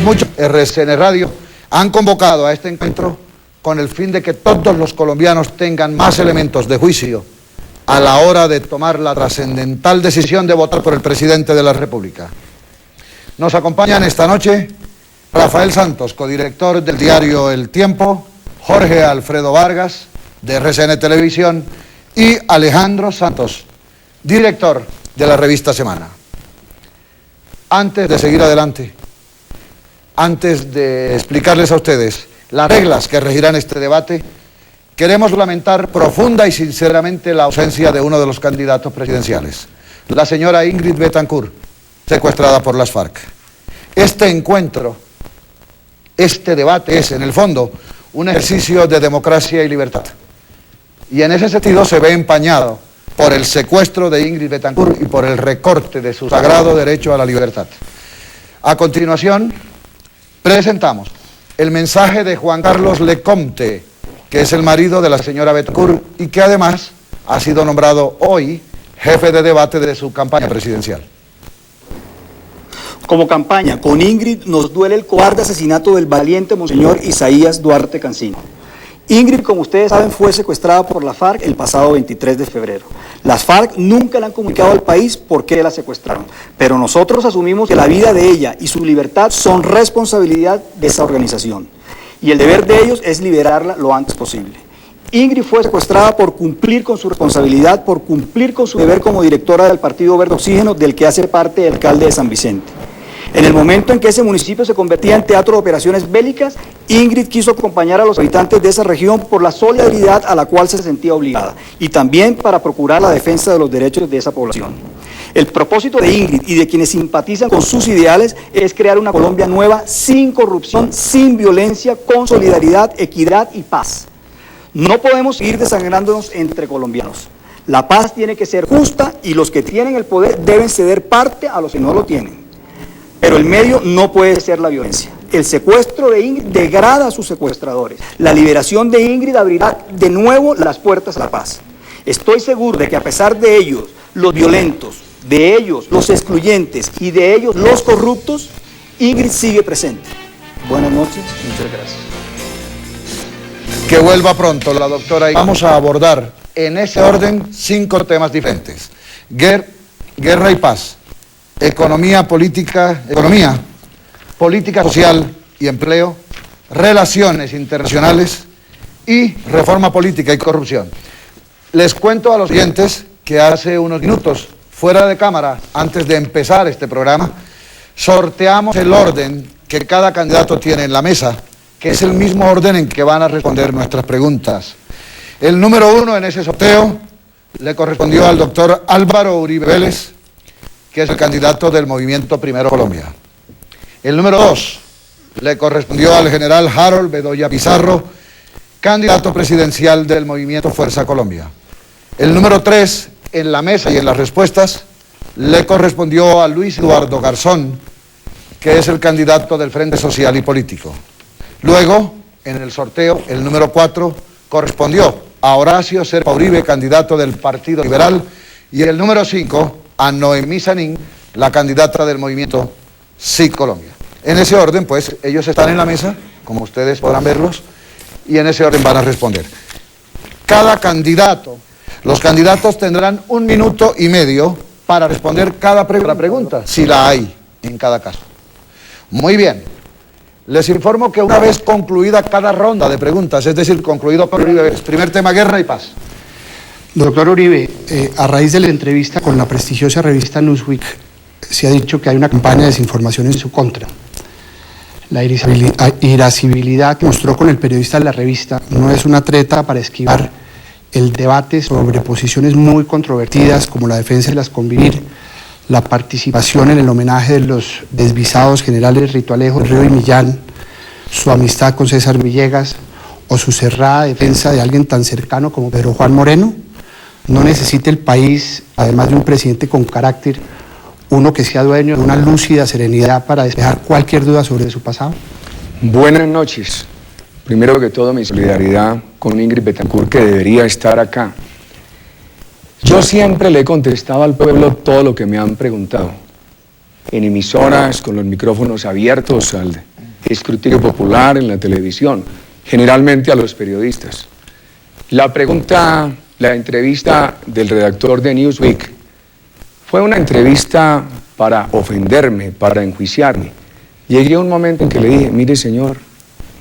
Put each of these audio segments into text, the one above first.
muchos RCN Radio han convocado a este encuentro con el fin de que todos los colombianos tengan más elementos de juicio a la hora de tomar la trascendental decisión de votar por el presidente de la República. Nos acompañan esta noche Rafael Santos, codirector del diario El Tiempo, Jorge Alfredo Vargas, de RCN Televisión, y Alejandro Santos, director de la revista Semana. Antes de seguir adelante, antes de explicarles a ustedes las reglas que regirán este debate, queremos lamentar profunda y sinceramente la ausencia de uno de los candidatos presidenciales, la señora Ingrid Betancourt, secuestrada por las FARC. Este encuentro, este debate es, en el fondo, un ejercicio de democracia y libertad. Y en ese sentido se ve empañado por el secuestro de Ingrid Betancourt y por el recorte de su sagrado derecho a la libertad. A continuación, presentamos el mensaje de Juan Carlos Lecomte, que es el marido de la señora Betancourt y que además ha sido nombrado hoy jefe de debate de su campaña presidencial. Como campaña, con Ingrid nos duele el cobarde asesinato del valiente monseñor Isaías Duarte Cancino. Ingrid, como ustedes saben, fue secuestrada por la FARC el pasado 23 de febrero. Las FARC nunca le han comunicado al país por qué la secuestraron, pero nosotros asumimos que la vida de ella y su libertad son responsabilidad de esa organización, y el deber de ellos es liberarla lo antes posible. Ingrid fue secuestrada por cumplir con su responsabilidad, por cumplir con su deber como directora del Partido Verde Oxígeno, del que hace parte el alcalde de San Vicente. En el momento en que ese municipio se convertía en teatro de operaciones bélicas, Ingrid quiso acompañar a los habitantes de esa región por la solidaridad a la cual se sentía obligada y también para procurar la defensa de los derechos de esa población. El propósito de Ingrid y de quienes simpatizan con sus ideales es crear una Colombia nueva, sin corrupción, sin violencia, con solidaridad, equidad y paz. No podemos seguir desangrándonos entre colombianos. La paz tiene que ser justa y los que tienen el poder deben ceder parte a los que no lo tienen. Pero el medio no puede ser la violencia. El secuestro de Ingrid degrada a sus secuestradores. La liberación de Ingrid abrirá de nuevo las puertas a la paz. Estoy seguro de que a pesar de ellos, los violentos, de ellos, los excluyentes y de ellos, los corruptos, Ingrid sigue presente. Buenas noches, muchas gracias. Que vuelva pronto la doctora. Vamos a abordar en ese orden 5 temas diferentes. Guerra y paz. Economía política social y empleo, relaciones internacionales y reforma política y corrupción. Les cuento a los oyentes que hace unos minutos, fuera de cámara, antes de empezar este programa, sorteamos el orden que cada candidato tiene en la mesa, que es el mismo orden en que van a responder nuestras preguntas. El número 1 en ese sorteo le correspondió al doctor Álvaro Uribe Vélez, que es el candidato del Movimiento Primero Colombia. El número 2 le correspondió al general Harold Bedoya Pizarro, candidato presidencial del Movimiento Fuerza Colombia. El número 3 en la mesa y en las respuestas le correspondió a Luis Eduardo Garzón, que es el candidato del Frente Social y Político. Luego, en el sorteo, el número 4 correspondió a Horacio Serpa Uribe, candidato del Partido Liberal, y el número 5 a Noemí Sanín, la candidata del Movimiento Sí Colombia. En ese orden, pues, ellos están en la mesa, como ustedes podrán verlos, y en ese orden van a responder. Cada candidato, los candidatos tendrán 1 minuto y medio para responder cada pregunta, si la hay en cada caso. Muy bien. Les informo que una vez concluida cada ronda de preguntas, es decir, concluido por Uribe, primer tema, guerra y paz. Doctor Uribe, a raíz de la entrevista con la prestigiosa revista Newsweek, se ha dicho que hay una campaña de desinformación en su contra. La irascibilidad que mostró con el periodista de la revista no es una treta para esquivar el debate sobre posiciones muy controvertidas como la defensa de las convivir, la participación en el homenaje de los desvisados generales Rito Alejo, Río y Millán, su amistad con César Villegas o su cerrada defensa de alguien tan cercano como Pedro Juan Moreno. No necesita el país, además de un presidente con carácter, uno que sea dueño de una lúcida serenidad para despejar cualquier duda sobre su pasado. Buenas noches. Primero que todo, mi solidaridad con Ingrid Betancourt, que debería estar acá. Yo siempre le he contestado al pueblo todo lo que me han preguntado. En emisoras, con los micrófonos abiertos, escrutinio popular en la televisión, generalmente a los periodistas. La entrevista del redactor de Newsweek fue una entrevista para ofenderme, para enjuiciarme. Llegué a un momento en que le dije, mire señor,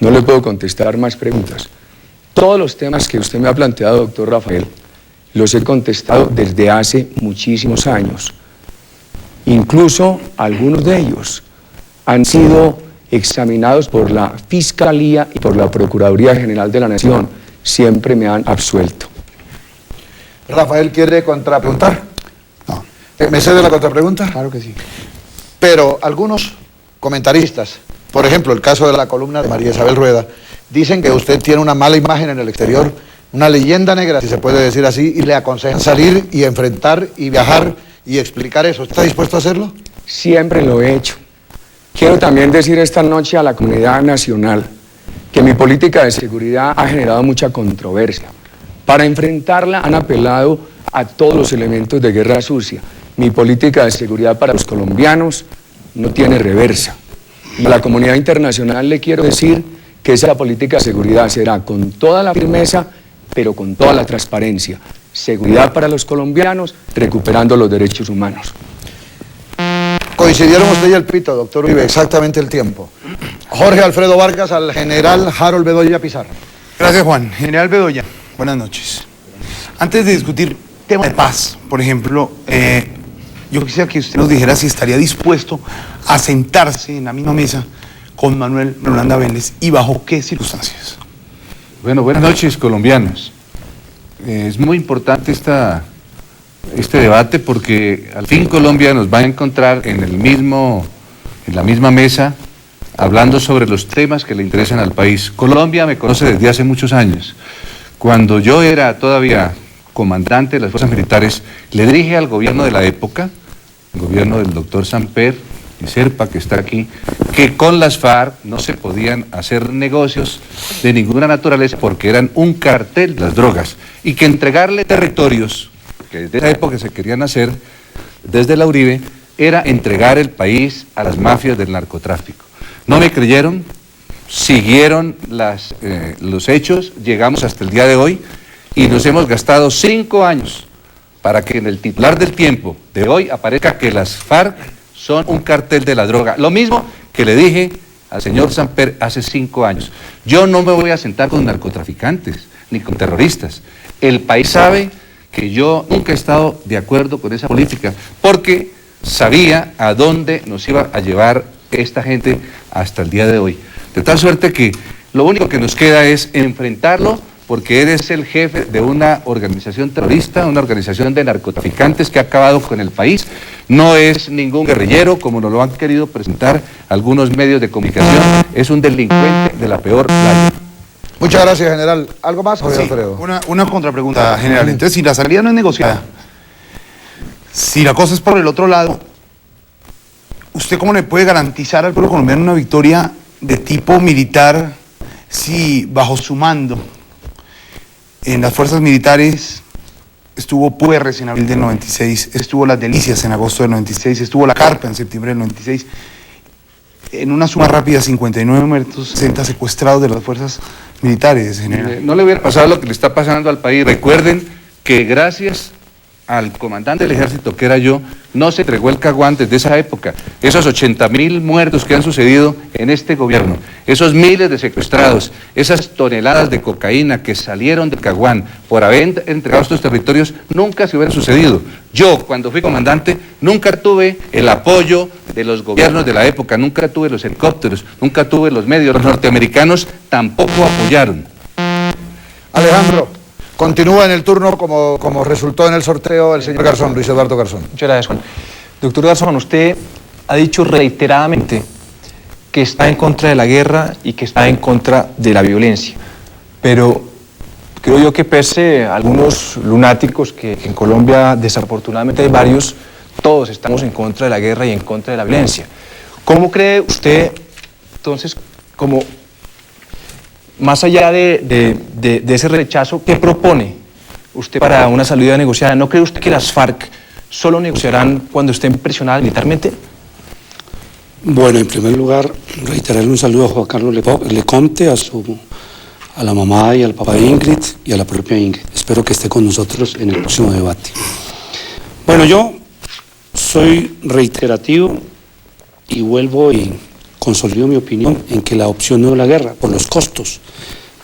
no le puedo contestar más preguntas. Todos los temas que usted me ha planteado, doctor Rafael, los he contestado desde hace muchísimos años. Incluso algunos de ellos han sido examinados por la Fiscalía y por la Procuraduría General de la Nación. Siempre me han absuelto. Rafael, ¿quiere contrapreguntar? No. ¿Me cede la contrapregunta? Claro que sí. Pero algunos comentaristas, por ejemplo, el caso de la columna de María Isabel Rueda, dicen que usted tiene una mala imagen en el exterior, una leyenda negra, si se puede decir así, y le aconsejan salir y enfrentar y viajar y explicar eso. ¿Está dispuesto a hacerlo? Siempre lo he hecho. Quiero también decir esta noche a la comunidad nacional que mi política de seguridad ha generado mucha controversia. Para enfrentarla han apelado a todos los elementos de guerra sucia. Mi política de seguridad para los colombianos no tiene reversa. Y a la comunidad internacional le quiero decir que esa política de seguridad será con toda la firmeza, pero con toda la transparencia. Seguridad para los colombianos, recuperando los derechos humanos. Coincidieron usted y el Pito, doctor Uribe, exactamente el tiempo. Jorge Alfredo Vargas al general Harold Bedoya Pizarro. Gracias, Juan. General Bedoya, buenas noches. Antes de discutir tema de paz, por ejemplo, yo quisiera que usted nos dijera si estaría dispuesto a sentarse en la misma mesa con Manuel Rolanda Vélez y bajo qué circunstancias. Bueno, buenas noches, colombianos. Es muy importante este debate porque al fin Colombia nos va a encontrar en la misma mesa hablando sobre los temas que le interesan al país. Colombia me conoce desde hace muchos años. Cuando yo era todavía comandante de las fuerzas militares, le dije al gobierno de la época, el gobierno del doctor Samper y Serpa, que está aquí, que con las FARC no se podían hacer negocios de ninguna naturaleza porque eran un cartel de las drogas y que entregarle territorios, que desde esa época se querían hacer, desde la Uribe, era entregar el país a las mafias del narcotráfico. No me creyeron, siguieron los hechos, llegamos hasta el día de hoy y nos hemos gastado 5 años para que en el titular del Tiempo de hoy aparezca que las FARC son un cartel de la droga. Lo mismo que le dije al señor Samper hace 5 años. Yo no me voy a sentar con narcotraficantes ni con terroristas. El país sabe que yo nunca he estado de acuerdo con esa política porque sabía a dónde nos iba a llevar esta gente hasta el día de hoy. De tal suerte que lo único que nos queda es enfrentarlo porque él es el jefe de una organización terrorista, una organización de narcotraficantes que ha acabado con el país. No es ningún guerrillero, como nos lo han querido presentar algunos medios de comunicación, es un delincuente de la peor talla. Muchas gracias, general. ¿Algo más, Jorge Alfredo? Una contrapregunta, general. Entonces, si la salida no es negociada, si la cosa es por el otro lado, ¿usted cómo le puede garantizar al pueblo colombiano una victoria de tipo militar si bajo su mando en las fuerzas militares estuvo Puerres en abril del 96, estuvo Las Delicias en agosto del 96, estuvo La Carpa en septiembre del 96, en una suma rápida 59 muertos, 60 secuestrados de las fuerzas militares, general? No le hubiera pasado lo que le está pasando al país. Recuerden que gracias al comandante del ejército, que era yo, no se entregó el Caguán desde esa época. Esos 80.000 muertos que han sucedido en este gobierno, esos miles de secuestrados, esas toneladas de cocaína que salieron del Caguán por haber entregado estos territorios, nunca se hubieran sucedido. Yo, cuando fui comandante, nunca tuve el apoyo de los gobiernos de la época, nunca tuve los helicópteros, nunca tuve los medios. Los norteamericanos tampoco apoyaron. Alejandro, continúa en el turno como resultó en el sorteo el señor Garzón, Luis Eduardo Garzón. Muchas gracias, Juan. Doctor Garzón, usted ha dicho reiteradamente que está en contra de la guerra y que está en contra de la violencia, pero creo yo que pese a algunos lunáticos, que en Colombia desafortunadamente hay varios, todos estamos en contra de la guerra y en contra de la violencia. ¿Cómo cree usted, entonces, como más allá de ese rechazo, qué propone usted para una salida negociada? ¿No cree usted que las FARC solo negociarán cuando estén presionadas militarmente? Bueno, en primer lugar, reiterarle un saludo a Juan Carlos Leconte, a la mamá y al papá de Ingrid y a la propia Ingrid. Espero que esté con nosotros en el próximo debate. Bueno, yo soy reiterativo y vuelvo y consolido mi opinión en que la opción no es la guerra, por los costos.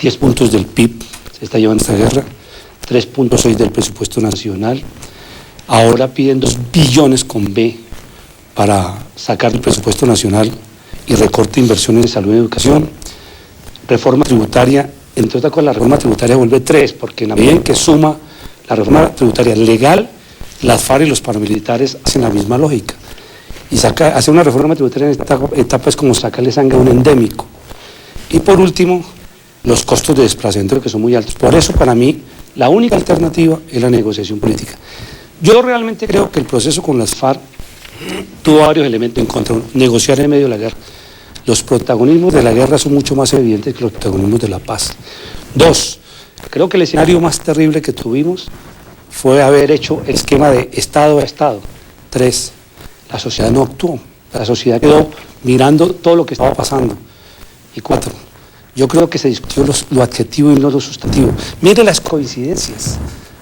10 puntos del PIB se está llevando esta guerra, 3.6 del presupuesto nacional. Ahora piden 2 billones con B para sacar el presupuesto nacional y recorte de inversiones en salud y educación. Reforma tributaria, entre otras cosas la reforma tributaria vuelve 3, porque en la medida en que suma la reforma tributaria legal, las FARC y los paramilitares hacen la misma lógica. Y hacer una reforma tributaria en esta etapa es como sacarle sangre a un endémico. Y por último, los costos de desplazamiento que son muy altos. Por eso, para mí, la única alternativa es la negociación política. Yo realmente creo que el proceso con las FARC tuvo varios elementos en contra. Negociar en medio de la guerra. Los protagonismos de la guerra son mucho más evidentes que los protagonismos de la paz. 2, creo que el escenario más terrible que tuvimos fue haber hecho el esquema de Estado a Estado. 3, la sociedad no actuó. La sociedad quedó mirando todo lo que estaba pasando. Y 4, yo creo que se discutió lo adjetivo y no lo sustantivo. Mire las coincidencias.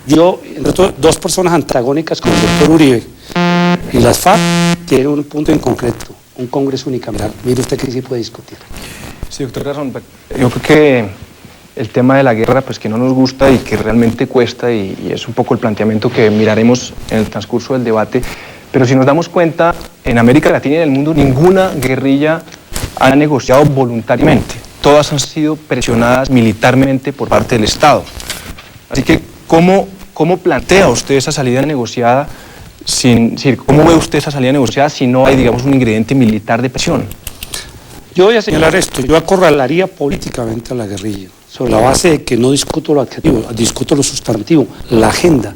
Yo, entre otras, 2 personas antagónicas como el doctor Uribe y las FARC tienen un punto en concreto, un congreso unicameral. Mire usted que sí puede discutir. Sí, doctor Garzón, yo creo que el tema de la guerra, pues que no nos gusta y que realmente cuesta, y es un poco el planteamiento que miraremos en el transcurso del debate, pero si nos damos cuenta, en América Latina y en el mundo ninguna guerrilla ha negociado voluntariamente. Todas han sido presionadas militarmente por parte del Estado. Así que, ¿cómo plantea usted esa salida negociada? ¿Cómo ve usted esa salida negociada si no hay, digamos, un ingrediente militar de presión? Yo voy a señalar esto, yo acorralaría políticamente a la guerrilla, sobre la base de que no discuto lo adjetivo, discuto lo sustantivo, la agenda,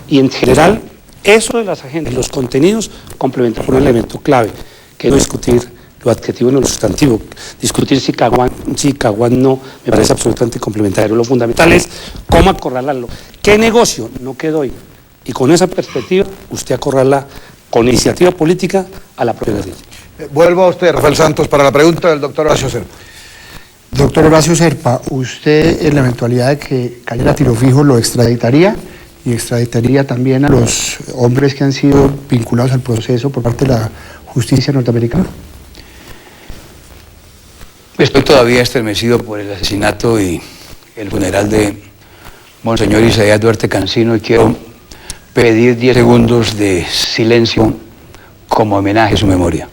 y en general, eso de las agendas, los contenidos, complementa por un elemento clave, que es no discutir lo adjetivo y no lo sustantivo. Discutir si Caguán no, me parece absolutamente complementario. Lo fundamental es cómo acorralarlo. ¿Qué negocio? No que doy. Y con esa perspectiva, usted acorrala con iniciativa política a la propia guerrilla. Vuelvo a usted, Rafael Santos, para la pregunta del doctor Horacio Serpa. Doctor Horacio Serpa, ¿usted en la eventualidad de que cayera a tiro fijo lo extraditaría y extraditaría también a los hombres que han sido vinculados al proceso por parte de la justicia norteamericana? Estoy todavía estremecido por el asesinato y el funeral de Monseñor Isaías Duarte Cancino y quiero pedir 10 segundos de silencio como homenaje a su memoria.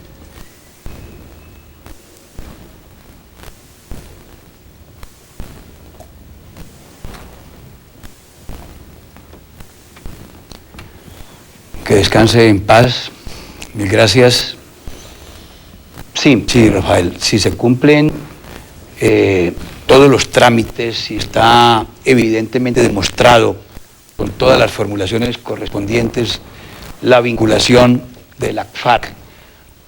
Que descanse en paz. Mil gracias. Sí, Rafael, si se cumplen todos los trámites, si está evidentemente demostrado con todas las formulaciones correspondientes la vinculación de la FARC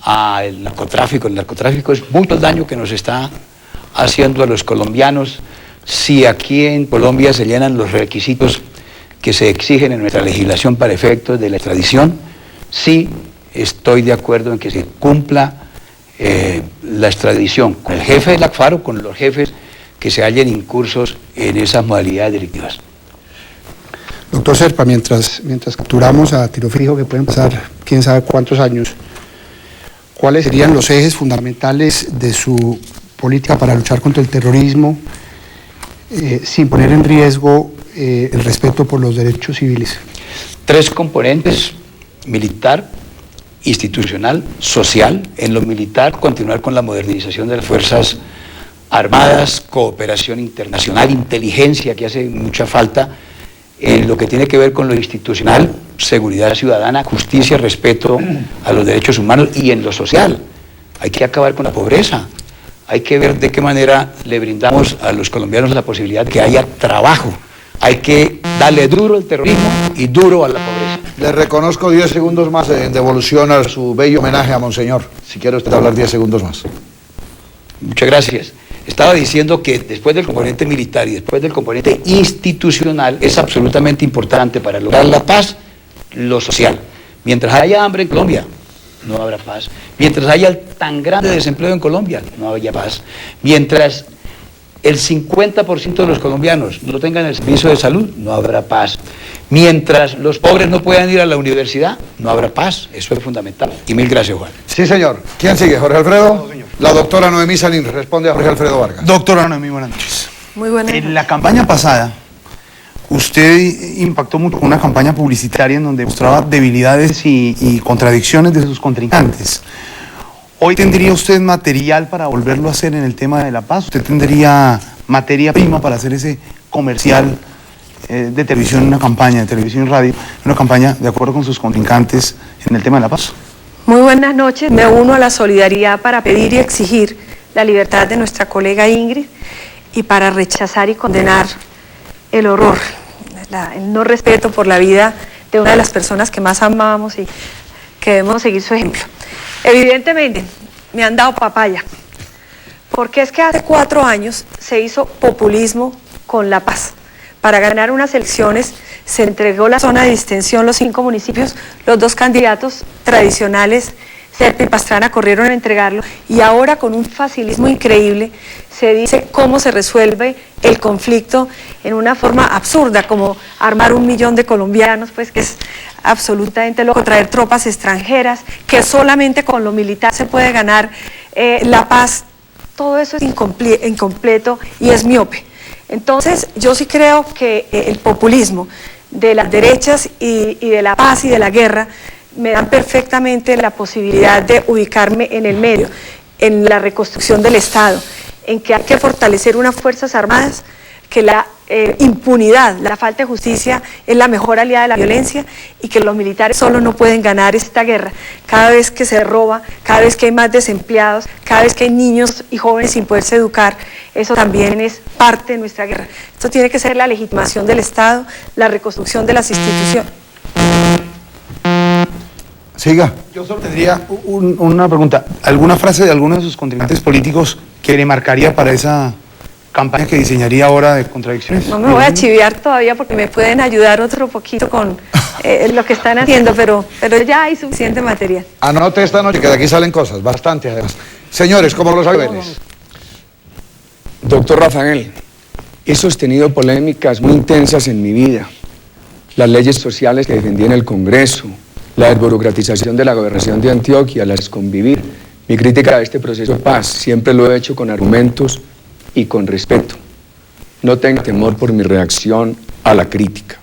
al narcotráfico. El narcotráfico es mucho el daño que nos está haciendo a los colombianos. Si aquí en Colombia se llenan los requisitos que se exigen en nuestra legislación para efectos de la extradición, sí estoy de acuerdo en que se cumpla la extradición con el jefe de la FARC o con los jefes que se hallen incursos en esas modalidades delictivas. Doctor Serpa, mientras capturamos a tiro fijo, que pueden pasar quién sabe cuántos años, ¿cuáles serían los ejes fundamentales de su política para luchar contra el terrorismo sin poner en riesgo el respeto por los derechos civiles? 3 componentes: militar, institucional, social. En lo militar, continuar con la modernización de las Fuerzas Armadas, cooperación internacional, inteligencia, que hace mucha falta. En lo que tiene que ver con lo institucional, seguridad ciudadana, justicia, respeto a los derechos humanos. Y en lo social, hay que acabar con la pobreza. Hay que ver de qué manera le brindamos a los colombianos la posibilidad de que haya trabajo. Hay que darle duro al terrorismo y duro a la pobreza. Le reconozco 10 segundos más en devolución a su bello homenaje a Monseñor. Si quiere usted hablar 10 segundos más. Muchas gracias. Estaba diciendo que después del componente militar y después del componente institucional es absolutamente importante para lograr la paz lo social. Mientras haya hambre en Colombia, no habrá paz. Mientras haya tan grande desempleo en Colombia, no haya paz. Mientras el 50% de los colombianos no tengan el servicio de salud, no habrá paz. Mientras los pobres no puedan ir a la universidad, no habrá paz. Eso es fundamental. Y mil gracias, Juan. Sí, señor. ¿Quién sigue? ¿Jorge Alfredo? La doctora Noemí Salín responde a Jorge Alfredo Vargas. Doctora Noemí, buenas noches. Muy buenas noches. En la campaña pasada, usted impactó mucho con una campaña publicitaria en donde mostraba debilidades y contradicciones de sus contrincantes. ¿Hoy tendría usted material para volverlo a hacer en el tema de la paz? ¿Usted tendría materia prima para hacer ese comercial de televisión, una campaña de televisión y radio, una campaña de acuerdo con sus contrincantes en el tema de la paz? Muy buenas noches. Me uno a la solidaridad para pedir y exigir la libertad de nuestra colega Ingrid y para rechazar y condenar el horror, el no respeto por la vida de una de las personas que más amamos y que debemos seguir su ejemplo. Evidentemente, me han dado papaya, porque es que hace 4 años se hizo populismo con la paz. Para ganar unas elecciones se entregó la zona de distensión, los 5 municipios, los 2 candidatos tradicionales, Serpa y Pastrana, corrieron a entregarlo y ahora con un facilismo increíble se dice cómo se resuelve el conflicto en una forma absurda, como armar 1 millón de colombianos, pues que es absolutamente loco, traer tropas extranjeras, que solamente con lo militar se puede ganar la paz. Todo eso es incompleto y es miope. Entonces, yo sí creo que el populismo de las derechas y de la paz y de la guerra me dan perfectamente la posibilidad de ubicarme en el medio, en la reconstrucción del Estado, en que hay que fortalecer unas Fuerzas Armadas, que la impunidad, la falta de justicia es la mejor aliada de la violencia y que los militares solo no pueden ganar esta guerra. Cada vez que se roba, cada vez que hay más desempleados, cada vez que hay niños y jóvenes sin poderse educar, eso también es parte de nuestra guerra. Esto tiene que ser la legitimación del Estado, la reconstrucción de las instituciones. Siga. Yo solo tendría una pregunta. ¿Alguna frase de alguno de sus contrincantes políticos que le marcaría para esa campaña que diseñaría ahora de contradicciones? No me voy a chiviar todavía porque me pueden ayudar otro poquito con lo que están haciendo, pero ya hay suficiente material. Anote esta noche que de aquí salen cosas, bastantes además. Señores, ¿cómo los ves? Doctor Rafael, he sostenido polémicas muy intensas en mi vida. Las leyes sociales que defendí en el Congreso, la desburocratización de la gobernación de Antioquia, la desconvivir. Mi crítica a este proceso de paz siempre lo he hecho con argumentos y con respeto. No tenga temor por mi reacción a la crítica.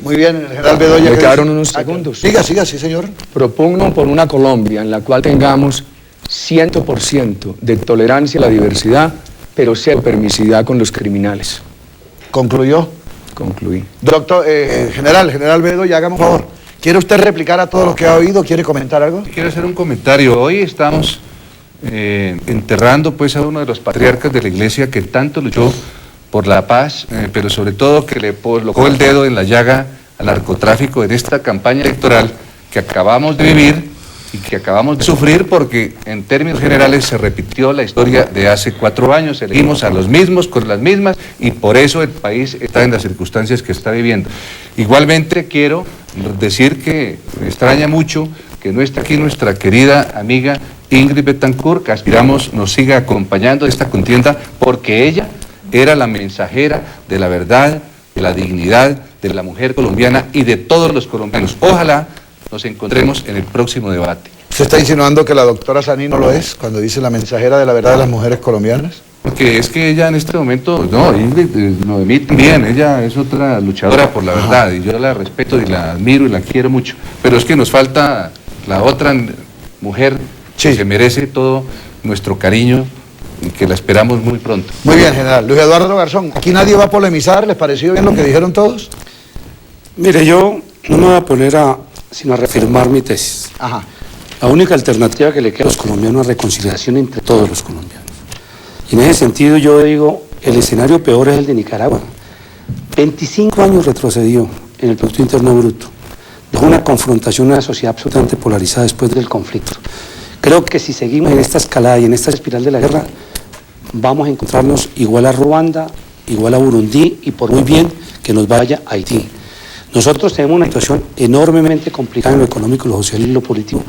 Muy bien, el general Bedoya. Me quedaron unos segundos. Siga, sí, señor. Propugno por una Colombia en la cual tengamos 100% de tolerancia a la diversidad, pero cero permisividad con los criminales. ¿Concluyó? Concluí. Doctor, general Bedoya, hágame un favor. ¿Quiere usted replicar a todo lo que ha oído? ¿Quiere comentar algo? Quiero hacer un comentario. Hoy estamos enterrando pues a uno de los patriarcas de la iglesia que tanto luchó por la paz, pero sobre todo que le colocó el dedo en la llaga al narcotráfico en esta campaña electoral que acabamos de vivir y que acabamos de sufrir, porque en términos generales se repitió la historia de hace 4 años, elegimos a los mismos con las mismas y por eso el país está en las circunstancias que está viviendo. Igualmente quiero decir que me extraña mucho que no esté aquí nuestra querida amiga Ingrid Betancourt, que aspiramos nos siga acompañando en esta contienda, porque ella era la mensajera de la verdad, de la dignidad de la mujer colombiana y de todos los colombianos. Ojalá nos encontremos en el próximo debate. ¿Se está insinuando que la doctora Saní no lo es cuando dice la mensajera de la verdad de las mujeres colombianas? Porque es que ella en este momento, no, Noemí también, ella es otra luchadora por la verdad y yo la respeto y la admiro y la quiero mucho, pero es que nos falta la otra mujer que se merece todo nuestro cariño y que la esperamos muy pronto. Muy bien, general. Luis Eduardo Garzón, aquí nadie va a polemizar, ¿les pareció bien lo que dijeron todos? Mire, yo no me voy a poner sino a reafirmar mi tesis. Ajá. La única alternativa que le queda a los colombianos es la reconciliación entre todos los colombianos. Y en ese sentido yo digo, el escenario peor es el de Nicaragua. 25 años retrocedió en el Producto Interno Bruto. Dejó una confrontación, una sociedad absolutamente polarizada después del conflicto. Creo que si seguimos en esta escalada y en esta espiral de la guerra, vamos a encontrarnos igual a Ruanda, igual a Burundi y por muy bien que nos vaya a Haití. Nosotros tenemos una situación enormemente complicada en lo económico, lo social y lo político,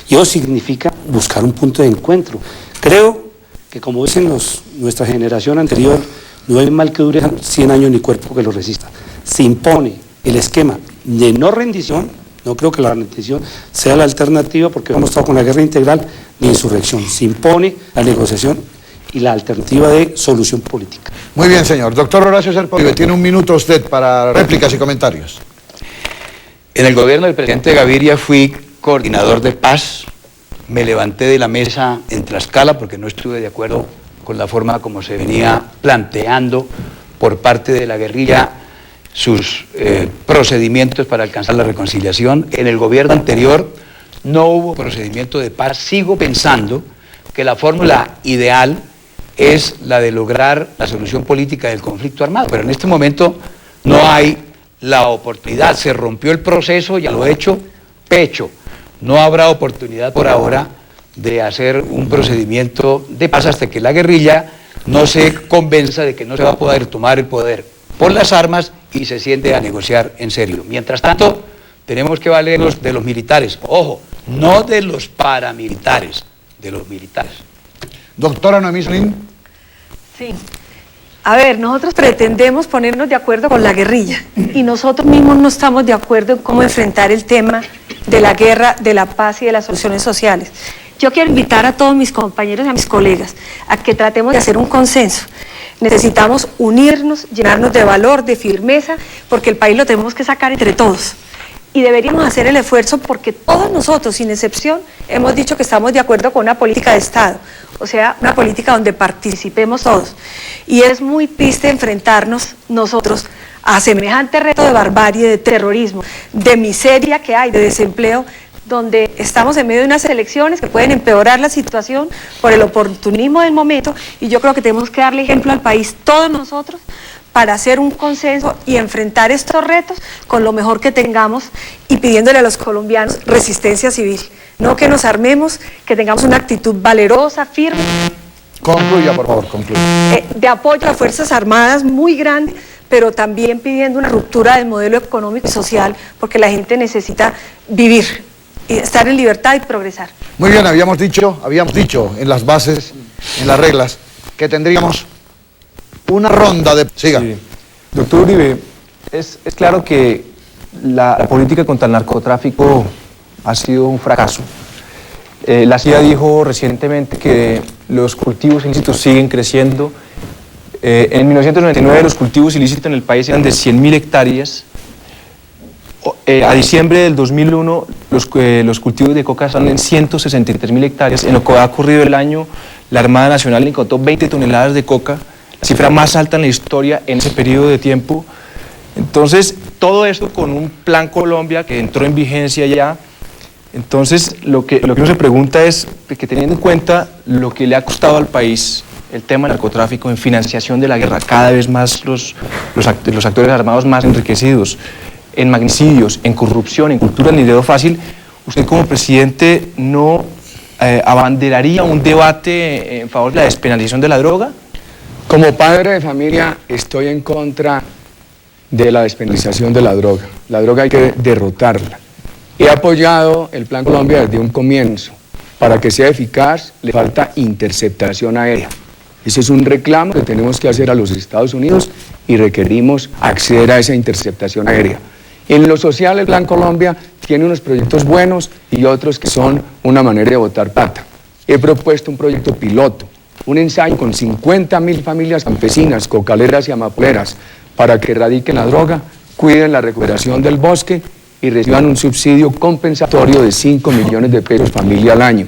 y eso significa buscar un punto de encuentro. Creo que, como dicen nuestra generación anterior, no hay mal que dure 100 años ni cuerpo que lo resista. Se impone el esquema de no rendición. No creo que la rendición sea la alternativa, porque hemos estado con la guerra integral ni insurrección. Se impone la negociación y la alternativa de solución política. Muy bien, señor. Doctor Horacio Serpa Uribe, tiene un minuto usted para réplicas y comentarios. En el gobierno del presidente Gaviria fui coordinador de paz. Me levanté de la mesa en Tlaxcala porque no estuve de acuerdo con la forma como se venía planteando por parte de la guerrilla sus procedimientos para alcanzar la reconciliación. En el gobierno anterior no hubo procedimiento de paz. Sigo pensando que la fórmula ideal es la de lograr la solución política del conflicto armado, pero en este momento no hay la oportunidad. Se rompió el proceso y a lo hecho, pecho. No habrá oportunidad por ahora de hacer un procedimiento de paz hasta que la guerrilla no se convenza de que no se va a poder tomar el poder por las armas y se siente a negociar en serio. Mientras tanto, tenemos que valernos de los militares. Ojo, no de los paramilitares, de los militares. Doctora Noemí Solín. Sí. A ver, nosotros pretendemos ponernos de acuerdo con la guerrilla y nosotros mismos no estamos de acuerdo en cómo enfrentar el tema de la guerra, de la paz y de las soluciones sociales. Yo quiero invitar a todos mis compañeros y a mis colegas a que tratemos de hacer un consenso. Necesitamos unirnos, llenarnos de valor, de firmeza, porque el país lo tenemos que sacar entre todos. Y deberíamos hacer el esfuerzo porque todos nosotros, sin excepción, hemos dicho que estamos de acuerdo con una política de Estado, o sea, una política donde participemos todos. Y es muy triste enfrentarnos nosotros a semejante reto de barbarie, de terrorismo, de miseria que hay, de desempleo, donde estamos en medio de unas elecciones que pueden empeorar la situación por el oportunismo del momento, y yo creo que tenemos que darle ejemplo al país, todos nosotros, para hacer un consenso y enfrentar estos retos con lo mejor que tengamos y pidiéndole a los colombianos resistencia civil. No que nos armemos, que tengamos una actitud valerosa, firme. Concluya, por favor, concluya. De apoyo a las Fuerzas Armadas muy grande, pero también pidiendo una ruptura del modelo económico y social, porque la gente necesita vivir, estar en libertad y progresar. Muy bien, habíamos dicho en las bases, en las reglas, que tendríamos una ronda de... Siga. Sí. Doctor Uribe, es claro que la política contra el narcotráfico ha sido un fracaso. La CIA dijo recientemente que los cultivos ilícitos siguen creciendo. En 1999 los cultivos ilícitos en el país eran de 100.000 hectáreas. A diciembre del 2001 los cultivos de coca están en 163.000 hectáreas. En lo que ha ocurrido el año, la Armada Nacional encontró 20 toneladas de coca, la cifra más alta en la historia en ese periodo de tiempo. Entonces, todo esto con un Plan Colombia que entró en vigencia ya. Entonces, lo que uno se pregunta es que, teniendo en cuenta lo que le ha costado al país el tema del narcotráfico en financiación de la guerra, cada vez más los actores armados más enriquecidos, en magnicidios, en corrupción, en cultura del dinero fácil, ¿usted como presidente no abanderaría un debate en favor de la despenalización de la droga? Como padre de familia estoy en contra de la despenalización de la droga. La droga hay que derrotarla. He apoyado el Plan Colombia desde un comienzo. Para que sea eficaz le falta interceptación aérea. Ese es un reclamo que tenemos que hacer a los Estados Unidos y requerimos acceder a esa interceptación aérea. En lo social el Plan Colombia tiene unos proyectos buenos y otros que son una manera de botar plata. He propuesto un proyecto piloto, un ensayo con 50.000 familias campesinas, cocaleras y amapoleras para que erradiquen la droga, cuiden la recuperación del bosque y reciban un subsidio compensatorio de 5 millones de pesos familia al año.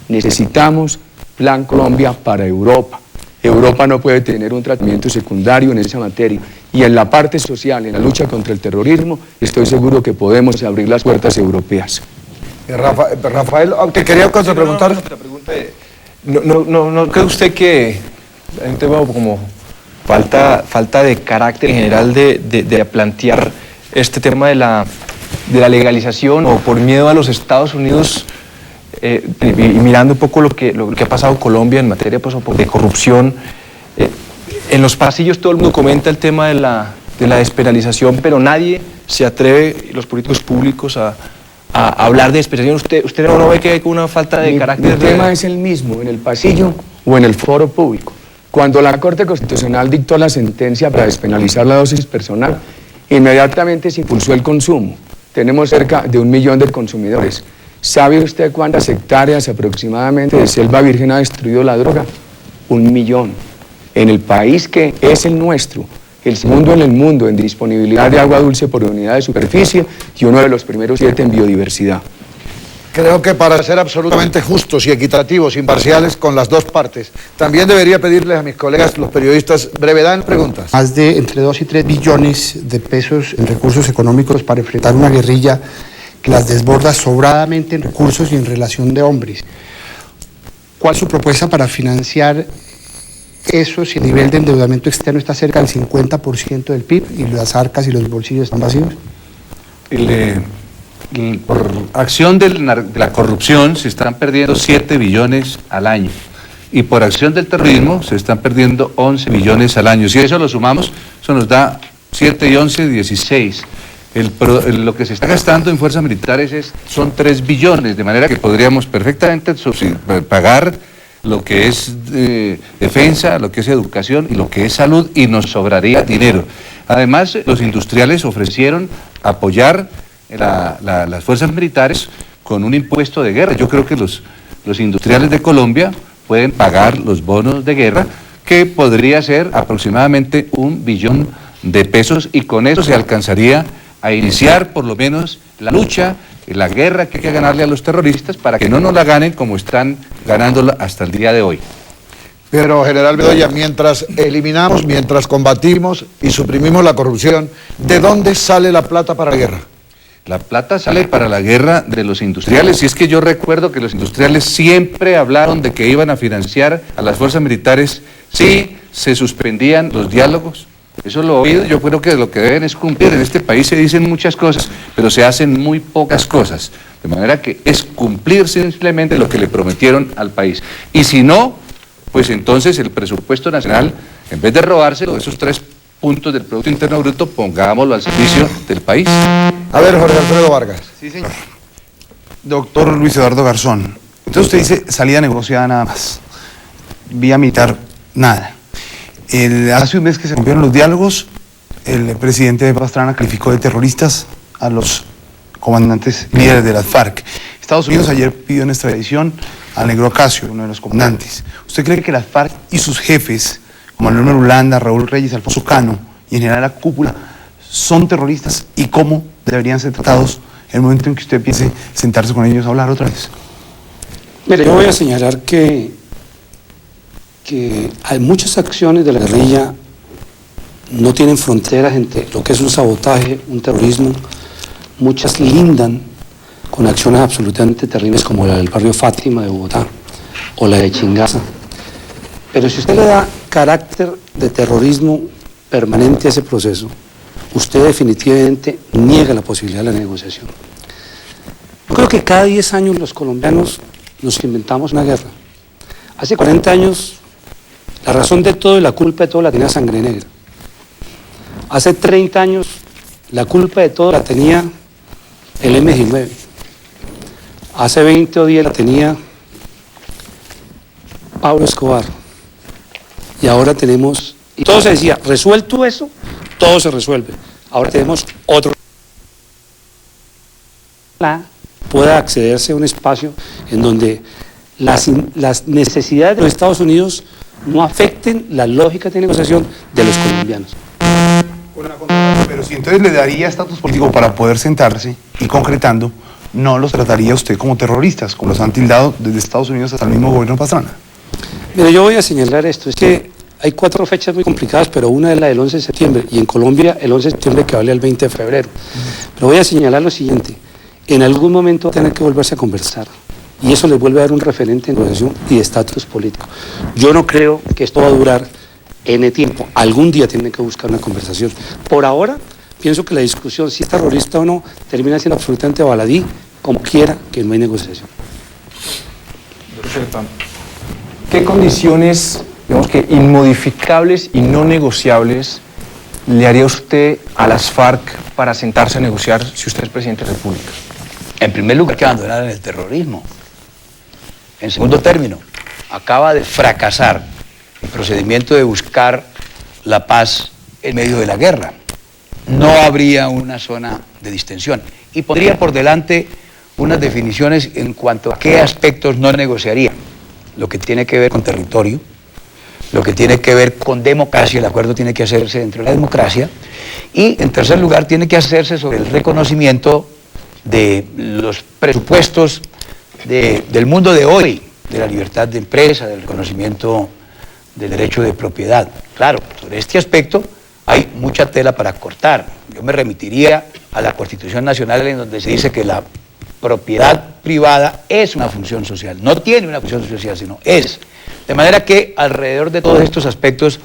Necesitamos Plan Colombia para Europa. Europa no puede tener un tratamiento secundario en esa materia. Y en la parte social, en la lucha contra el terrorismo, estoy seguro que podemos abrir las puertas europeas. Rafael, aunque quería preguntar... ¿No cree usted que hay un tema como falta de carácter en general de plantear este tema de la legalización, o por miedo a los Estados Unidos, y mirando un poco lo que ha pasado en Colombia en materia, pues, de corrupción? En los pasillos todo el mundo comenta el tema de de la despenalización, pero nadie se atreve, los políticos públicos, a hablar de despenalización. ¿Usted no ve que hay una falta de carácter? El tema es el mismo, en el pasillo o en el foro público. Cuando la Corte Constitucional dictó la sentencia para despenalizar la dosis personal, inmediatamente se impulsó el consumo. Tenemos cerca de 1 millón de consumidores. ¿Sabe usted cuántas hectáreas aproximadamente de selva virgen ha destruido la droga? 1 millón. En el país que es el nuestro, el segundo en el mundo en disponibilidad de agua dulce por unidad de superficie y uno de los primeros 7 en biodiversidad. Creo que para ser absolutamente justos y equitativos, imparciales con las dos partes, también debería pedirles a mis colegas, los periodistas, brevedad en preguntas. Más de entre 2 y 3 billones de pesos en recursos económicos para enfrentar una guerrilla que las desborda sobradamente en recursos y en relación de hombres. ¿Cuál es su propuesta para financiar eso si el nivel de endeudamiento externo está cerca del 50% del PIB y las arcas y los bolsillos están vacíos? Por acción de la corrupción se están perdiendo 7 billones al año y por acción del terrorismo se están perdiendo 11 billones al año. Si eso lo sumamos, eso nos da 7 y 11, 16. Lo que se está gastando en fuerzas militares son 3 billones, de manera que podríamos perfectamente pagar lo que es defensa, lo que es educación y lo que es salud, y nos sobraría dinero. Además, los industriales ofrecieron apoyar las fuerzas militares con un impuesto de guerra. Yo creo que los industriales de Colombia pueden pagar los bonos de guerra, que podría ser aproximadamente 1 billón de pesos, y con eso se alcanzaría a iniciar por lo menos la lucha, la guerra que hay que ganarle a los terroristas para que no nos la ganen como están ganándola hasta el día de hoy. Pero, general Bedoya, mientras eliminamos, mientras combatimos y suprimimos la corrupción, ¿de dónde sale la plata para la guerra? La plata sale para la guerra de los industriales, y es que yo recuerdo que los industriales siempre hablaron de que iban a financiar a las fuerzas militares si se suspendían los diálogos. Eso lo he oído. Yo creo que lo que deben es cumplir. En este país se dicen muchas cosas, pero se hacen muy pocas cosas. De manera que es cumplir simplemente lo que le prometieron al país. Y si no, pues entonces el presupuesto nacional, en vez de robárselo, esos 3 puntos del Producto Interno Bruto, pongámoslo al servicio del país. A ver, Jorge Alfredo Vargas. Sí, señor. Doctor Luis Eduardo Garzón, entonces usted dice salida negociada nada más, vía militar nada. Hace un mes que se rompieron los diálogos, el presidente Pastrana calificó de terroristas a los comandantes líderes de las FARC. Estados Unidos ayer pidió en extradición al Negro Acacio, uno de los comandantes. ¿Usted cree que las FARC y sus jefes, como Manuel Urlanda, Raúl Reyes, Alfonso Cano y en general la cúpula, son terroristas, y cómo deberían ser tratados en el momento en que usted piense sentarse con ellos a hablar otra vez? Mire, yo voy a señalar que hay muchas acciones de la guerrilla no tienen fronteras entre lo que es un sabotaje, un terrorismo. Muchas lindan con acciones absolutamente terribles como la del barrio Fátima de Bogotá o la de Chingaza. Pero si usted le da carácter de terrorismo permanente a ese proceso, usted definitivamente niega la posibilidad de la negociación. Yo creo que cada 10 años los colombianos nos inventamos una guerra. Hace 40 años la razón de todo y la culpa de todo la tenía Sangre Negra. Hace 30 años la culpa de todo la tenía el M-19. Hace 20 o 10 la tenía Pablo Escobar. Y ahora tenemos, y todo se decía, resuelto eso, todo se resuelve. Ahora tenemos otro. Pueda accederse a un espacio en donde las necesidades de los Estados Unidos no afecten la lógica de negociación de los colombianos. Pero si entonces le daría estatus político para poder sentarse y, concretando, no los trataría usted como terroristas, como los han tildado desde Estados Unidos hasta el mismo gobierno Pastrana. Mira, yo voy a señalar esto, es que hay 4 fechas muy complicadas, pero una es la del 11 de septiembre, y en Colombia el 11 de septiembre que vale el 20 de febrero. Pero voy a señalar lo siguiente, en algún momento va a tener que volverse a conversar, y eso les vuelve a dar un referente de negociación y de estatus político. Yo no creo que esto va a durar N tiempo, algún día tienen que buscar una conversación. Por ahora, pienso que la discusión, si es terrorista o no, termina siendo absolutamente baladí, como quiera que no hay negociación. ¿Qué condiciones, digamos que inmodificables y no negociables, le haría usted a las FARC para sentarse a negociar si usted es presidente de la República? En primer lugar, que abandonaran el terrorismo. En segundo término, acaba de fracasar el procedimiento de buscar la paz en medio de la guerra. No habría una zona de distensión. Y pondría por delante unas definiciones en cuanto a qué aspectos no negociaría. Lo que tiene que ver con territorio, lo que tiene que ver con democracia, el acuerdo tiene que hacerse dentro de la democracia. Y en tercer lugar, tiene que hacerse sobre el reconocimiento de los presupuestos del mundo de hoy, de la libertad de empresa, del reconocimiento del derecho de propiedad. Claro, sobre este aspecto hay mucha tela para cortar. Yo me remitiría a la Constitución Nacional, en donde se dice que la propiedad privada es una función social, no tiene una función social, sino es. De manera que alrededor de todos estos aspectos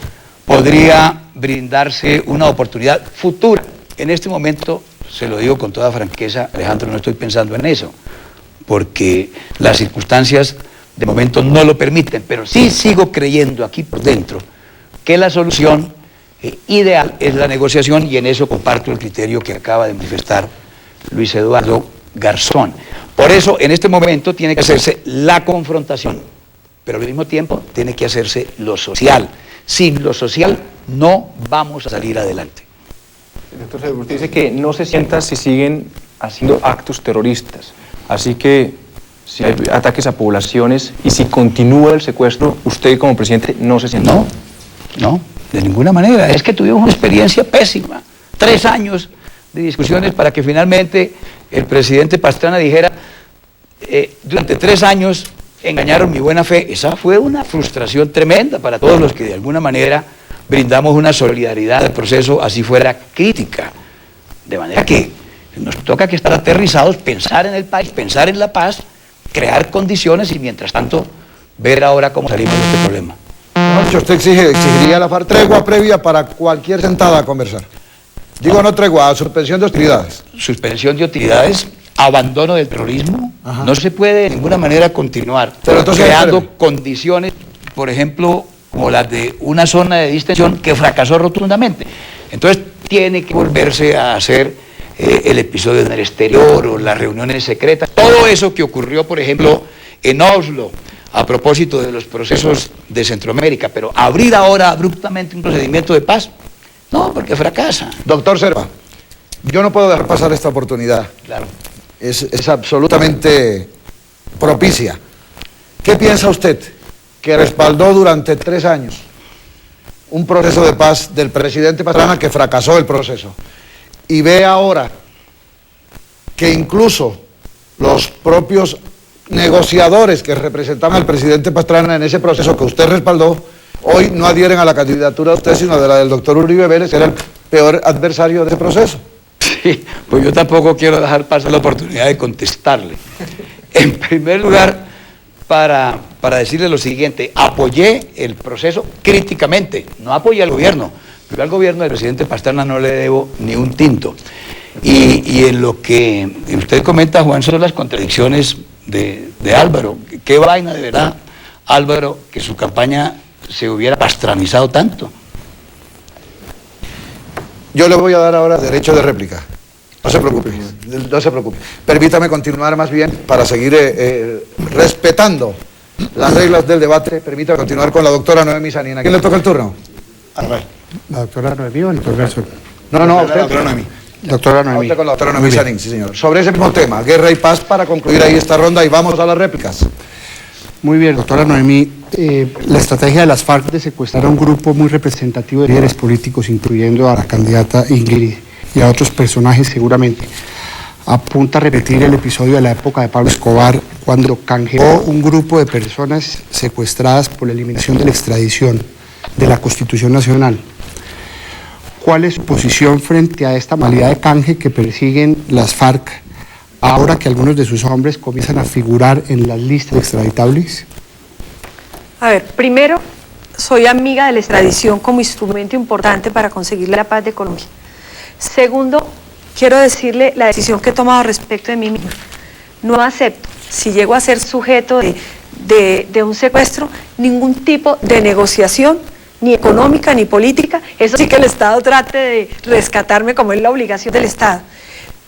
podría brindarse una oportunidad futura. En este momento, se lo digo con toda franqueza, Alejandro, no estoy pensando en eso, porque las circunstancias de momento no lo permiten, pero sí sigo creyendo aquí por dentro que la solución ideal es la negociación, y en eso comparto el criterio que acaba de manifestar Luis Eduardo Garzón. Por eso, en este momento tiene que hacerse la confrontación, pero al mismo tiempo tiene que hacerse lo social. Sin lo social no vamos a salir adelante. Entonces, usted dice que no se sienta si siguen haciendo actos terroristas. Así que, si hay ataques a poblaciones y si continúa el secuestro, usted como presidente no se sienta. No, de ninguna manera. Es que tuvimos una experiencia pésima. 3 años de discusiones para que finalmente el presidente Pastrana dijera, durante 3 años engañaron mi buena fe. Esa fue una frustración tremenda para todos los que de alguna manera brindamos una solidaridad al proceso, así fuera crítica. De manera que nos toca que estar aterrizados, pensar en el país, pensar en la paz, crear condiciones y mientras tanto ver ahora cómo salimos de este problema. ¿Usted exigiría a la FARC tregua previa para cualquier sentada a conversar? Digo no tregua, suspensión de hostilidades. Suspensión de hostilidades, abandono del terrorismo. Ajá. No se puede de ninguna manera continuar creando condiciones, por ejemplo, como las de una zona de distensión que fracasó rotundamente. Entonces tiene que volverse a hacer el episodio en el exterior o las reuniones secretas. Todo eso que ocurrió, por ejemplo, en Oslo, a propósito de los procesos de Centroamérica, pero abrir ahora abruptamente un procedimiento de paz, no, porque fracasa. Doctor Serpa, yo no puedo dejar pasar esta oportunidad. Claro. Es absolutamente propicia. ¿Qué piensa usted que respaldó durante 3 años un proceso de paz del presidente Pastrana que fracasó el proceso? Y ve ahora que incluso los propios negociadores que representaban al presidente Pastrana en ese proceso que usted respaldó, hoy no adhieren a la candidatura de usted, sino de la del doctor Uribe Vélez, que era el peor adversario de ese proceso. Sí, pues yo tampoco quiero dejar pasar la oportunidad de contestarle. En primer lugar, para decirle lo siguiente, apoyé el proceso críticamente, no apoyé al gobierno. Yo al gobierno del presidente Pastrana no le debo ni un tinto. Y en lo que usted comenta, Juan, son las contradicciones de Álvaro. Qué vaina de verdad, Álvaro, que su campaña se hubiera pastranizado tanto. Yo le voy a dar ahora derecho de réplica. No se preocupe, no se preocupe. Permítame continuar más bien para seguir respetando las reglas del debate. Permítame continuar con la doctora Noemí Sanina. ¿A quién le toca el turno? ¿La doctora Noemí o el doctor Garzón? No, usted. La doctora Noemí. Doctora Noemí. Usted con la doctora Noemí Sanín, sí señor. Sobre ese mismo tema, guerra y paz, para concluir ahí esta ronda y vamos a las réplicas. Muy bien, doctora Noemí. La estrategia de las FARC de secuestrar a un grupo muy representativo de líderes políticos, incluyendo a la candidata Ingrid y a otros personajes seguramente, apunta a repetir el episodio de la época de Pablo Escobar, cuando canjeó un grupo de personas secuestradas por la eliminación de la extradición de la Constitución Nacional. ¿Cuál es su posición frente a esta modalidad de canje que persiguen las FARC ahora que algunos de sus hombres comienzan a figurar en las listas extraditables? A ver, primero, soy amiga de la extradición como instrumento importante para conseguir la paz de Colombia. Segundo, quiero decirle la decisión que he tomado respecto de mí misma. No acepto, si llego a ser sujeto de un secuestro, ningún tipo de negociación ni económica ni política. Eso sí que el Estado trate de rescatarme, como es la obligación del Estado.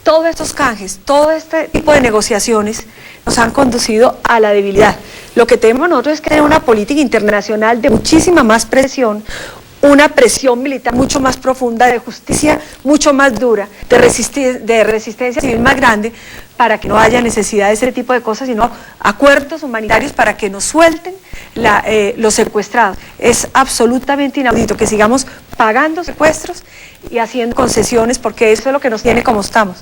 Todos estos canjes, todo este tipo de negociaciones nos han conducido a la debilidad. Lo que tenemos nosotros es que tener una política internacional de muchísima más presión, una presión militar mucho más profunda, de justicia mucho más dura, de resistencia civil más grande, para que no haya necesidad de ese tipo de cosas, sino acuerdos humanitarios para que nos suelten los secuestrados. Es absolutamente inaudito que sigamos pagando secuestros y haciendo concesiones, porque eso es lo que nos tiene como estamos.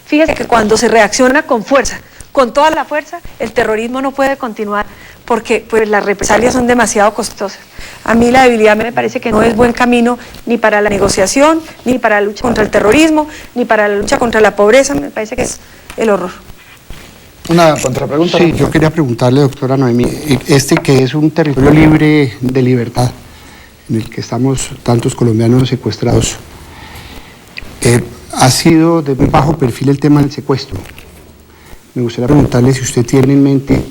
Fíjese que cuando se reacciona con fuerza, con toda la fuerza, el terrorismo no puede continuar, porque pues, las represalias son demasiado costosas. A mí la debilidad me parece que no es buen camino ni para la negociación, ni para la lucha contra el terrorismo, ni para la lucha contra la pobreza. Me parece que es el horror. Una contrapregunta. Sí, yo quería preguntarle, doctora Noemí, que es un territorio libre de libertad, en el que estamos tantos colombianos secuestrados, ha sido de muy bajo perfil el tema del secuestro. Me gustaría preguntarle si usted tiene en mente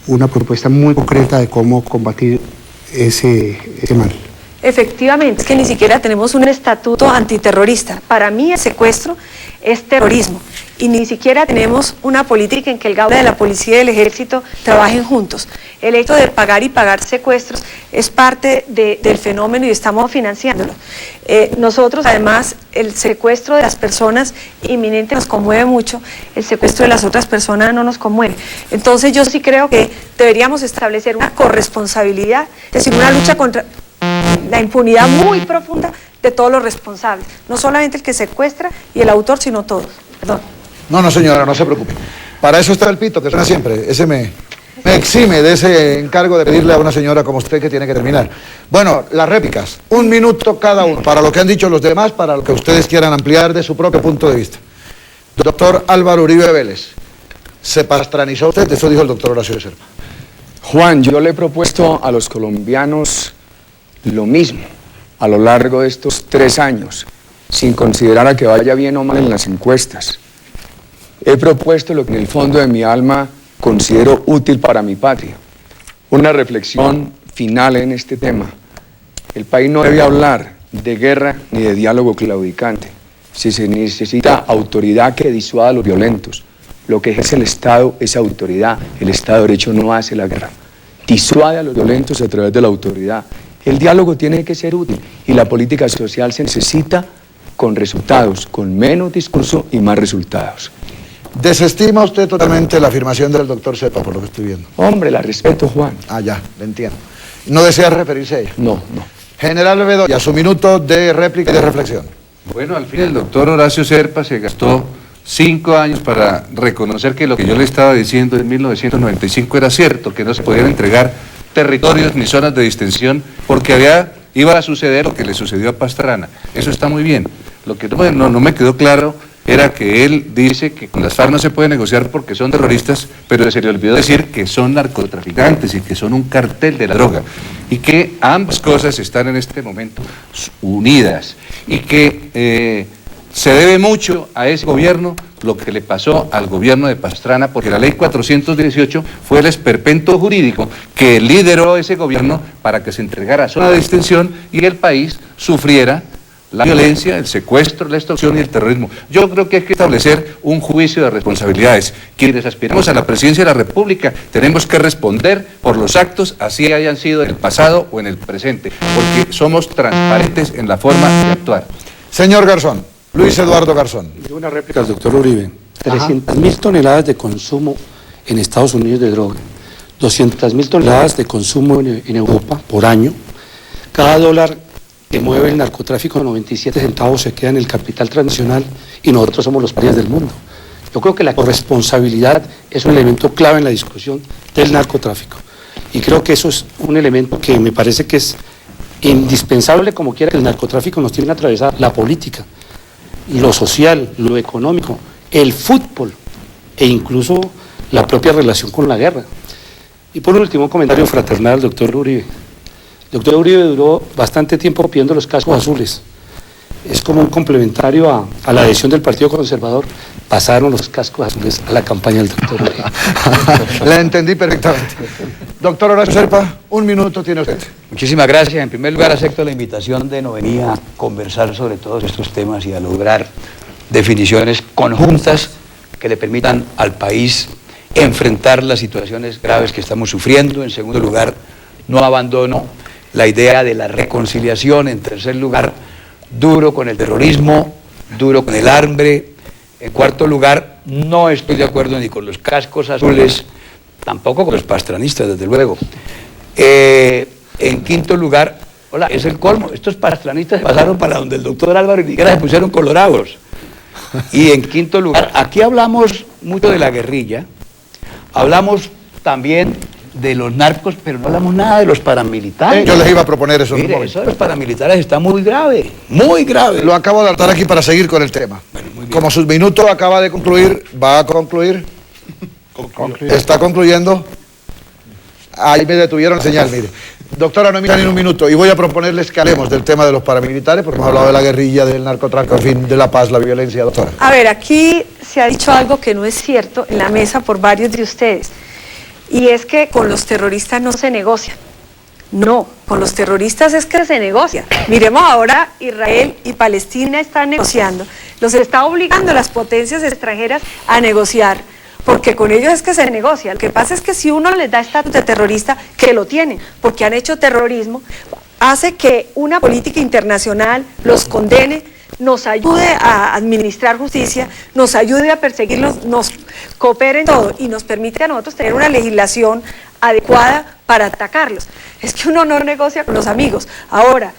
una propuesta muy concreta de cómo combatir ese mal. Efectivamente, es que ni siquiera tenemos un estatuto antiterrorista. Para mí el secuestro es terrorismo y ni siquiera tenemos una política en que el GAUDA de la policía y el ejército trabajen juntos. El hecho de pagar y pagar secuestros es parte del fenómeno y estamos financiándolo. Nosotros además el secuestro de las personas inminente nos conmueve mucho, el secuestro de las otras personas no nos conmueve. Entonces yo sí creo que deberíamos establecer una corresponsabilidad, es decir, una lucha contra la impunidad muy profunda de todos los responsables, no solamente el que secuestra y el autor, sino todos. Perdón. No, señora, no se preocupe. Para eso está el pito, que suena siempre. Ese me exime de ese encargo de pedirle a una señora como usted que tiene que terminar. Bueno, las réplicas, 1 minuto cada uno, para lo que han dicho los demás, para lo que ustedes quieran ampliar de su propio punto de vista. Doctor Álvaro Uribe Vélez, ¿se pastranizó usted? Eso dijo el doctor Horacio Serpa. Juan, yo le he propuesto a los colombianos lo mismo a lo largo de estos 3 años, sin considerar a que vaya bien o mal en las encuestas. He propuesto lo que en el fondo de mi alma considero útil para mi patria. Una reflexión final en este tema. El país no debe hablar de guerra ni de diálogo claudicante. Si se necesita autoridad que disuada a los violentos, lo que ejerce el Estado es autoridad. El Estado de Derecho no hace la guerra. Disuade a los violentos a través de la autoridad. El diálogo tiene que ser útil y la política social se necesita con resultados, con menos discurso y más resultados. ¿Desestima usted totalmente la afirmación del doctor Serpa, por lo que estoy viendo? Hombre, la respeto, Juan. Ah, ya, le entiendo. ¿No desea referirse a ella? No. General Bedoya, su minuto de réplica y de reflexión. Bueno, al fin el doctor Horacio Serpa se gastó 5 años para reconocer que lo que yo le estaba diciendo en 1995 era cierto, que no se podían entregar territorios ni zonas de distensión porque iba a suceder lo que le sucedió a Pastrana. Eso está muy bien. Lo que no me quedó claro era que él dice que con las FARC no se puede negociar porque son terroristas, pero se le olvidó decir que son narcotraficantes y que son un cartel de la droga, y que ambas cosas están en este momento unidas, y que se debe mucho a ese gobierno lo que le pasó al gobierno de Pastrana, porque la ley 418 fue el esperpento jurídico que lideró ese gobierno para que se entregara zona de distensión y el país sufriera la violencia, el secuestro, la extorsión y el terrorismo. Yo creo que hay que establecer un juicio de responsabilidades. Quienes aspiramos a la presidencia de la República tenemos que responder por los actos, así hayan sido en el pasado o en el presente, porque somos transparentes en la forma de actuar. Señor Garzón, Luis Eduardo Garzón. Una réplica al doctor Uribe. 300.000 toneladas de consumo en Estados Unidos de droga, 200.000 toneladas de consumo en Europa por año. Cada dólar que mueve el narcotráfico, 97 centavos se queda en el capital transnacional y nosotros somos los países del mundo. Yo creo que la corresponsabilidad es un elemento clave en la discusión del narcotráfico y creo que eso es un elemento que me parece que es indispensable, como quiera que el narcotráfico nos tiene atravesar la política, lo social, lo económico, el fútbol e incluso la propia relación con la guerra. Y por último, un comentario fraternal al doctor Uribe. El doctor Uribe duró bastante tiempo pidiendo los cascos azules. Es como un complementario a la adhesión del Partido Conservador. Pasaron los cascos azules a la campaña del doctor Uribe. La entendí perfectamente. Doctor Horacio Serpa, 1 minuto tiene usted. Muchísimas gracias. En primer lugar, acepto la invitación de no venir a conversar sobre todos estos temas y a lograr definiciones conjuntas que le permitan al país enfrentar las situaciones graves que estamos sufriendo. En segundo lugar, no abandono la idea de la reconciliación. En tercer lugar, duro con el terrorismo, duro con el hambre. En cuarto lugar, no estoy de acuerdo ni con los cascos azules, tampoco con los pastranistas, desde luego. En quinto lugar, hola, es el colmo, estos pastranistas se pasaron para donde el doctor Álvaro y Higuera se pusieron colorados. Y en quinto lugar, aquí hablamos mucho de la guerrilla, hablamos también de los narcos, pero no hablamos nada de los paramilitares. Yo les iba a proponer eso. Mire, eso de los paramilitares está muy grave, muy grave. Lo acabo de adaptar aquí para seguir con el tema. Bueno, muy bien. Como sus minutos acaba de concluir, va a concluir. Está concluyendo. Ahí me detuvieron la señal, mire. Doctora, no me ni 1 minuto. Y voy a proponerles que hablemos del tema de los paramilitares, porque hemos hablado de la guerrilla, del narcotráfico, en fin, de la paz, la violencia, doctora. A ver, aquí se ha dicho algo que no es cierto en la mesa por varios de ustedes. Y es que con los terroristas no se negocia. No, con los terroristas es que se negocia. Miremos ahora, Israel y Palestina están negociando. Los está obligando las potencias extranjeras a negociar, porque con ellos es que se negocia. Lo que pasa es que si uno les da estatus de terrorista, que lo tienen, porque han hecho terrorismo, hace que una política internacional los condene, nos ayude a administrar justicia, nos ayude a perseguirlos, nos coopere en todo y nos permite a nosotros tener una legislación adecuada para atacarlos. Es que uno no negocia con los amigos. Ahora,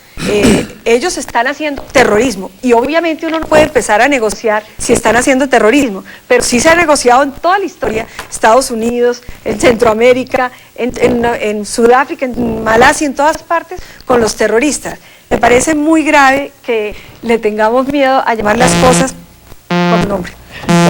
ellos están haciendo terrorismo y obviamente uno no puede empezar a negociar si están haciendo terrorismo, pero sí se ha negociado en toda la historia, Estados Unidos, en Centroamérica, en Sudáfrica, en Malasia, en todas partes, con los terroristas. Me parece muy grave que le tengamos miedo a llamar las cosas por su nombre.